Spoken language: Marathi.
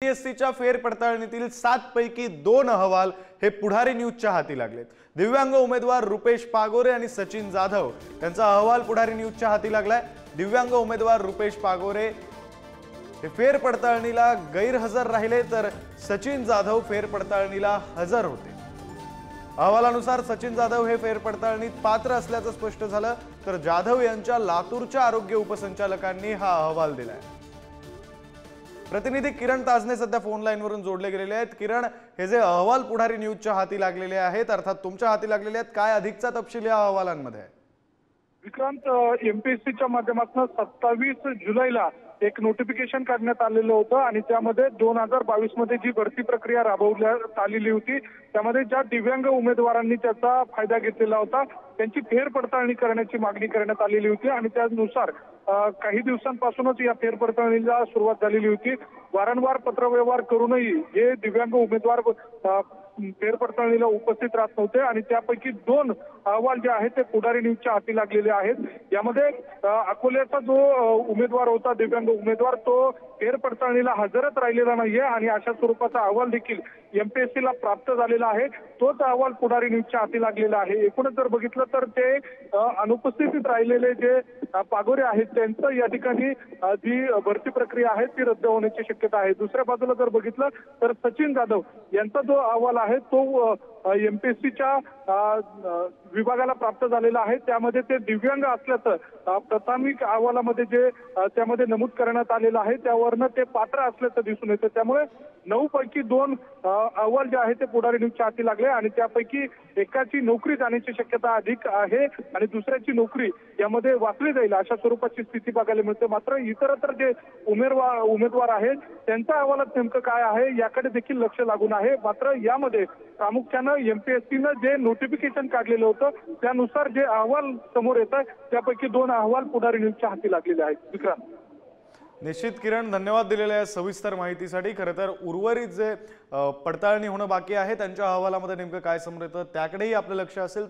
एमपीएससीच्या फेरपडताळणीतील 7 पैकी 2 अहवाल हे पुढारी न्यूजच्या हाती लागलेत। दिव्यांग उमेदवार रुपेश पागोरे आणि सचिन जाधव यांचा अहवाल पुढारी न्यूजच्या हाती लागलाय। दिव्यांग उमेदवार रुपेश पागोरे हे फेरपडताळणीला गैरहजर राहिले तर सचिन जाधव फेरपडताळणीला हजर होते। अहवालानुसार सचिन जाधव हे फेरपडताळणीत पात्र असल्याचं स्पष्ट झालं, तर जाधव यांच्या लातूरच्या आरोग्य उपसंचालकांनी हा अहवाल दिलाय। प्रतिनिधी किरण ताजने सध्या फोन लाईन वरून जोडले गेलेले आहेत। किरण, हे जे अहवाल पुढारी न्यूजच्या हाती लागलेले आहेत, अर्थात तुमच्या हाती लागलेले आहेत, काय अधिकचा तपशील या अहवालांमध्ये आहे? विक्रांत, एमपीएससीच्या माध्यमातून 27 जुलैला एक नोटिफिकेशन काढण्यात आलेलं होतं आणि त्यामध्ये 2022 मध्ये जी भरती प्रक्रिया राबवण्यात आलेली होती त्यामध्ये ज्या दिव्यांग उमेदवारांनी त्याचा फायदा घेतलेला होता त्यांची फेरपडताळणी करण्याची मागणी करण्यात आलेली होती आणि त्यानुसार काही दिवसांपासूनच या फेरपडताळणीला सुरुवात झालेली होती। वारंवार पत्रव्यवहार करूनही हे दिव्यांग उमेदवार फेरपडताळणीला उपस्थित राहत नव्हते आणि त्यापैकी 2 अहवाल जे आहेत ते पुढारी न्यूजच्या हाती लागलेले आहेत। यामध्ये अकोल्याचा जो उमेदवार होता, दिव्यांग उमेदवार, तो फेरपडताळणीला हजरच राहिलेला नाहीये आणि अशा स्वरूपाचा अहवाल देखील एमपीएससीला प्राप्त झालेला आहे। तोच अहवाल पुढारी न्यूजच्या हाती लागलेला आहे। एकूणच जर बघितलं तर ते अनुपस्थित राहिलेले जे पागोरे आहेत त्यांचं या ठिकाणी जी भरती प्रक्रिया आहे ती रद्द होण्याची शक्यता आहे। दुसऱ्या बाजूला जर बघितलं तर सचिन जाधव यांचा जो अहवाल आहे तो एमपीएससीच्या विभागाला प्राप्त झालेला आहे। त्यामध्ये ते दिव्यांग असल्याचं प्राथमिक अहवालामध्ये जे त्यामध्ये नमूद करण्यात आलेलं आहे त्यावरनं ते पात्र असल्याचं दिसून येतं। त्यामुळे 9 पैकी 2 अहवाल जे आहे ते पुढारी न्यूजच्या हाती लागले आणि त्यापैकी एकाची नोकरी जाण्याची शक्यता अधिक आहे आणि दुसऱ्याची नोकरी यामध्ये वाचली जाईल अशा स्वरूपाची स्थिती बघायला मिळते। मात्र इतरत्र जे उमेदवार आहेत त्यांच्या अहवालात नेमकं काय आहे याकडे देखील लक्ष लागून आहे। मात्र यामध्ये प्रामुख्यानं एमपीएससीनं जे नोटिफिकेशन काढलेलं होतं त्यानुसार जे अहवाल समोर येत आहे त्यापैकी 2 अहवाल पुढारी न्यूजच्या हाती लागलेले आहेत। विक्रांत, निश्चित किरण, धन्यवाद दिलेल्या सविस्तर माहितीसाठी। खरं तर उर्वरित जे पडताळणी होणं बाकी आहे त्यांच्या अहवालामध्ये नेमकं काय समोर येतं त्याकडेही आपलं लक्ष असेल।